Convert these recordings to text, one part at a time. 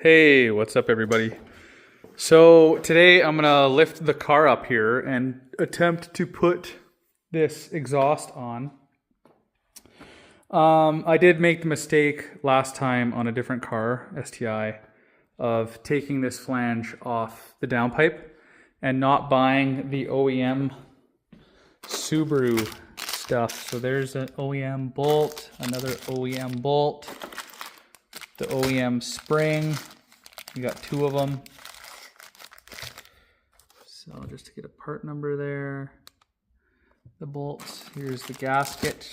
Hey, what's up everybody? So today I'm gonna lift the car up here and attempt to put this exhaust on. I did make the mistake last time on a different car, STi, of taking this flange off the downpipe and not buying the OEM Subaru stuff. So there's an OEM bolt, another OEM bolt, the OEM spring. You got two of them. So just to get a part number there, the bolts, here's the gasket,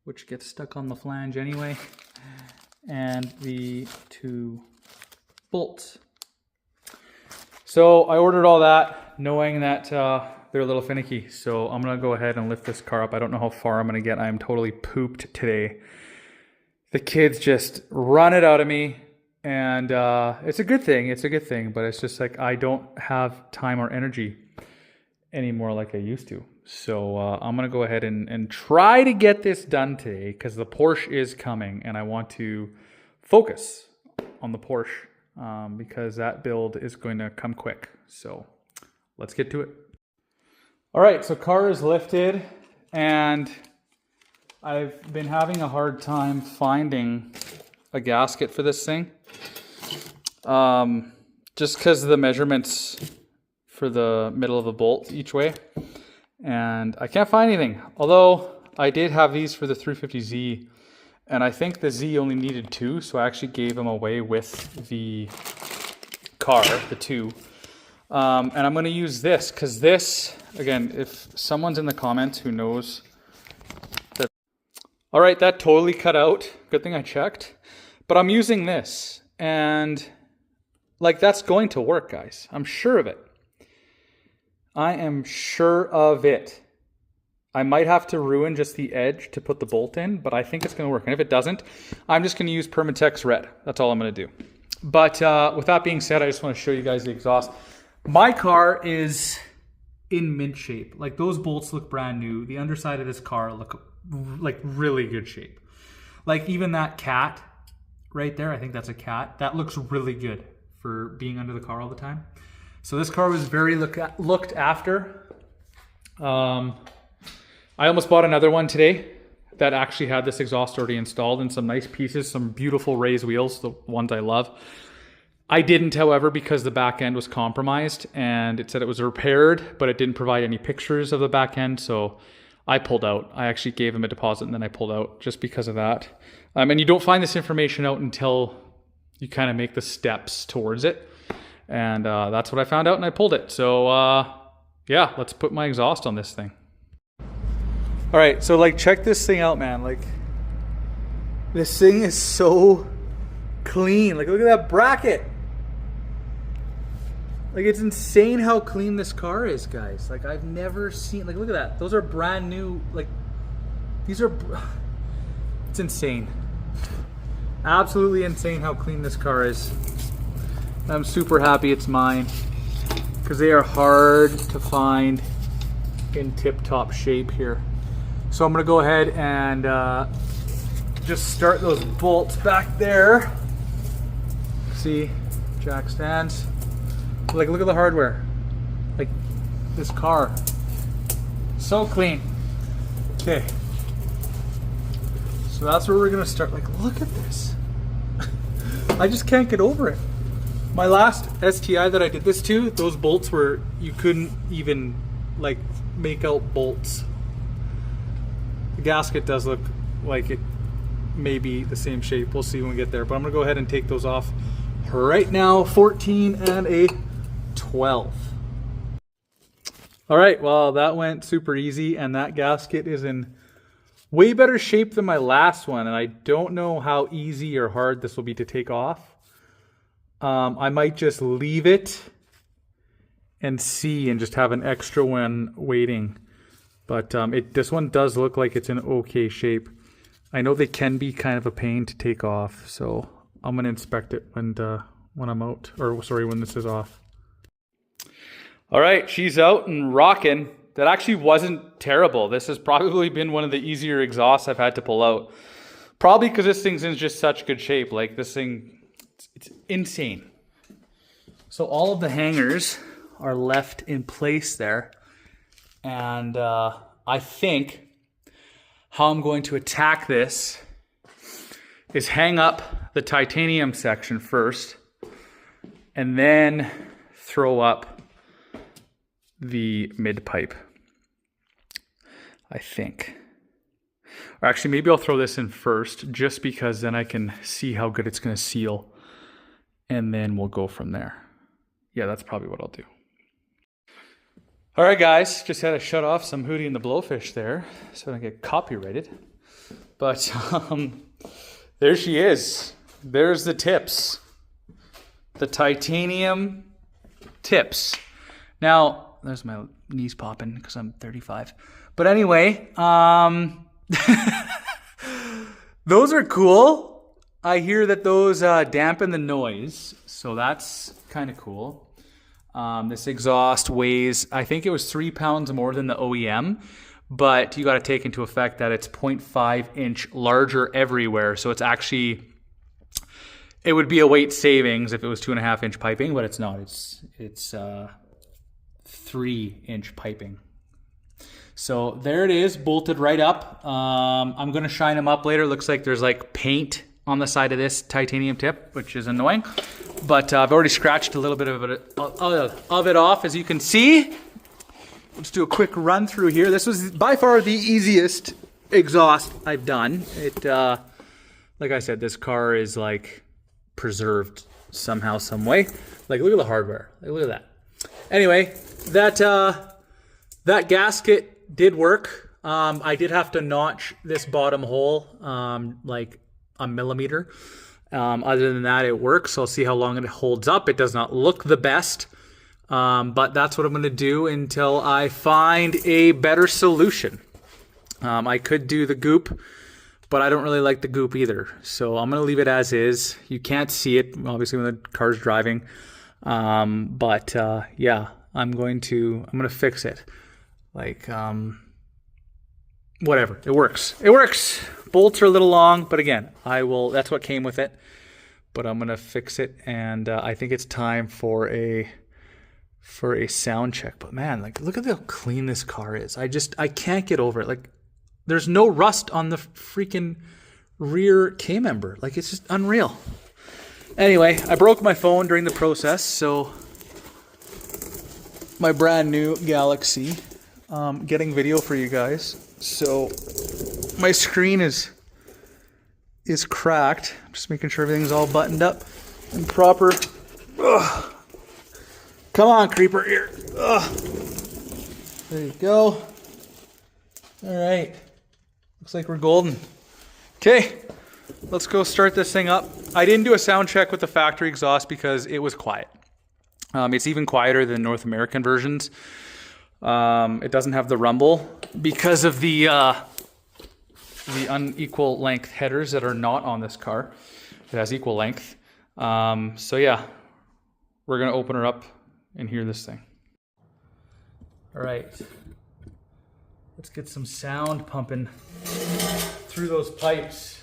which gets stuck on the flange anyway, and the two bolts. So I ordered all that knowing that they're a little finicky. So I'm gonna go ahead and lift this car up. I don't know how far I'm gonna get. I'm totally pooped today. The kids just run it out of me. And it's a good thing, but it's just like I don't have time or energy anymore like I used to. So I'm gonna go ahead and try to get this done today because the Porsche is coming and I want to focus on the Porsche because that build is going to come quick. So let's get to it. All right, so car is lifted and I've been having a hard time finding a gasket for this thing. Just because of the measurements for the middle of the bolt each way. And I can't find anything. Although I did have these for the 350Z. And I think the Z only needed two. So I actually gave them away with the car, the two. And I'm going to use this because this, again, if someone's in the comments who knows that. All right, that totally cut out. Good thing I checked. But I'm using this. And like that's going to work, guys. I'm sure of it. I am sure of it. I might have to ruin just the edge to put the bolt in, but I think it's going to work. And if it doesn't, I'm just going to use Permatex Red. That's all I'm going to do. But with that being said, I just want to show you guys the exhaust. My car is in mint shape. Like those bolts look brand new. The underside of this car look like really good shape. Like even that cat right there, I think that's a cat. That looks really good for being under the car all the time. So this car was very looked after. I almost bought another one today that actually had this exhaust already installed and some nice pieces, some beautiful raised wheels, the ones I love. I didn't, however, because the back end was compromised and it said it was repaired, but it didn't provide any pictures of the back end. So I pulled out. I actually gave him a deposit and then I pulled out just because of that. And you don't find this information out until you kind of make the steps towards it. And that's what I found out and I pulled it. So yeah, let's put my exhaust on this thing. All right, so like check this thing out, man. Like this thing is so clean. Like look at that bracket. Like it's insane how clean this car is, guys. Like I've never seen, like look at that. Those are brand new, like these are, it's insane. Absolutely insane how clean this car is. I'm super happy it's mine because they are hard to find in tip-top shape here. So I'm gonna go ahead and just start those bolts back there. See, jack stands. Like look at the hardware. Like this car, so clean. Okay, so that's where we're gonna start. Like look at this. I just can't get over it. My last STi that I did this to, those bolts were, you couldn't even like make out bolts. The gasket does look like it may be the same shape. We'll see when we get there, but I'm gonna go ahead and take those off right now. 14 and a 12. All right, well that went super easy and that gasket is in way better shape than my last one and I don't know how easy or hard this will be to take off. I might just leave it and see and just have an extra one waiting. But this one does look like it's in okay shape. I know they can be kind of a pain to take off, so I'm gonna inspect it when I'm out, or sorry, when this is off. All right, she's out and rocking. That actually wasn't terrible. This has probably been one of the easier exhausts I've had to pull out. Probably because this thing's in just such good shape. Like this thing It's insane. So all of the hangers are left in place there. And I think how I'm going to attack this is hang up the titanium section first and then throw up the mid pipe, I think. Or actually, maybe I'll throw this in first just because then I can see how good it's going to seal. And then we'll go from there. Yeah, that's probably what I'll do. All right, guys, just had to shut off some Hootie and the Blowfish there so I don't get copyrighted. But there she is. There's the tips. The titanium tips. Now, there's my knees popping because I'm 35. But anyway, those are cool. I hear that those dampen the noise, so that's kind of cool. This exhaust weighs, I think it was 3 pounds more than the OEM, but you got to take into effect that it's 0.5 inch larger everywhere. So it's actually, it would be a weight savings if it was 2.5 inch piping, but it's not. It's 3 inch piping. So there it is, bolted right up. I'm going to shine them up later. Looks like there's like paint on the side of this titanium tip, which is annoying. But I've already scratched a little bit of it off, as you can see. Let's do a quick run through here. This was by far the easiest exhaust I've done. It, like I said, this car is like preserved somehow, some way. Like, look at the hardware. Like, look at that. Anyway, that gasket did work. I did have to notch this bottom hole like a millimeter. Other than that, it works. So I'll see how long it holds up. It does not look the best, but that's what I'm going to do until I find a better solution. I could do the goop, but I don't really like the goop either. So I'm going to leave it as is. You can't see it, obviously, when the car's driving. Yeah, I'm going to fix it. Like, whatever. It works. It works. Bolts are a little long, but again, that's what came with it. But I'm going to fix it, and I think it's time for a sound check. But man, like, look at how clean this car is. I can't get over it. Like, there's no rust on the freaking rear K-member. Like, it's just unreal. Anyway, I broke my phone during the process, so my brand new Galaxy, getting video for you guys. So my screen is cracked. I'm just making sure everything's all buttoned up and proper. Ugh. Come on, creeper here. Ugh. There you go. All right. Looks like we're golden. Okay, let's go start this thing up. I didn't do a sound check with the factory exhaust because it was quiet. It's even quieter than North American versions. It doesn't have the rumble because of the unequal length headers that are not on this car. It has equal length. So yeah, we're gonna open her up and hear this thing. All right, let's get some sound pumping through those pipes.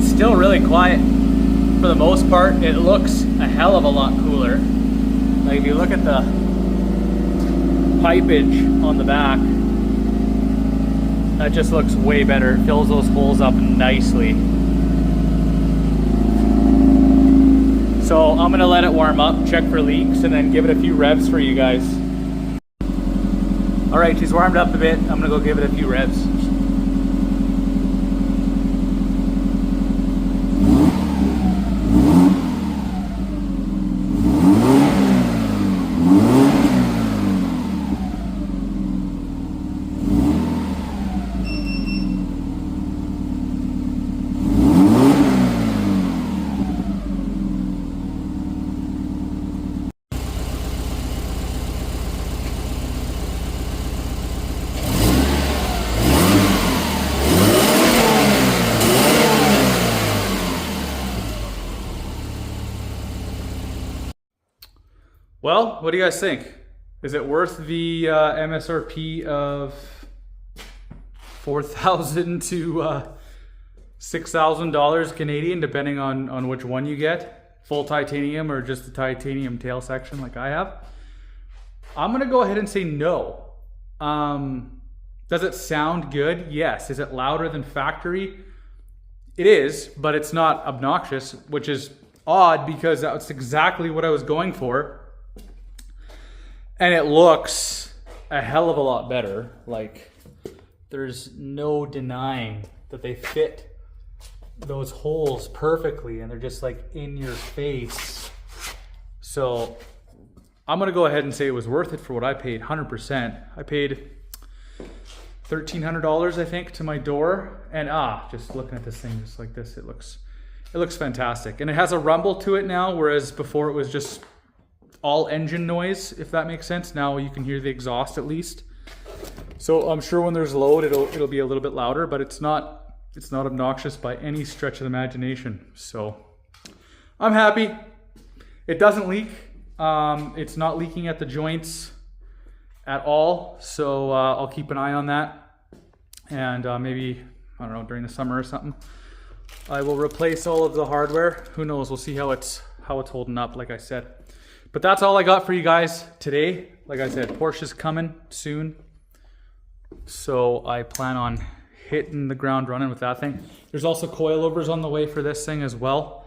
Still really quiet for the most part. It looks a hell of a lot cooler. Like, if you look at the pipage on the back, that just looks way better. It fills those holes up nicely. So I'm gonna let it warm up, check for leaks, and then give it a few revs for you guys. All right, she's warmed up a bit. I'm gonna go give it a few revs. Well, what do you guys think? Is it worth the MSRP of $4,000 to $6,000 Canadian, depending on which one you get? Full titanium or just the titanium tail section like I have? I'm gonna go ahead and say no. Does it sound good? Yes. Is it louder than factory? It is, but it's not obnoxious, which is odd because that's exactly what I was going for. And it looks a hell of a lot better. Like, there's no denying that they fit those holes perfectly and they're just like in your face. So I'm gonna go ahead and say it was worth it for what I paid, 100%. I paid $1,300, I think, to my door. And just looking at this thing just like this, it looks fantastic. And it has a rumble to it now, whereas before it was just all engine noise, if that makes sense. Now you can hear the exhaust at least. So I'm sure when there's load, it'll be a little bit louder, but it's not obnoxious by any stretch of the imagination. So I'm happy. It doesn't leak. It's not leaking at the joints at all. So I'll keep an eye on that. And maybe, I don't know, during the summer or something, I will replace all of the hardware. Who knows? We'll see how it's holding up, like I said. But that's all I got for you guys today. Like I said, Porsche's coming soon. So I plan on hitting the ground running with that thing. There's also coilovers on the way for this thing as well.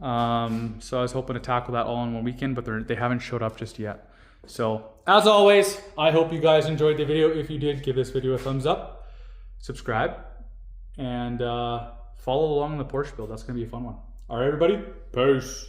So I was hoping to tackle that all in one weekend, but they haven't showed up just yet. So as always, I hope you guys enjoyed the video. If you did, give this video a thumbs up, subscribe, and follow along on the Porsche build. That's gonna be a fun one. All right, everybody, peace.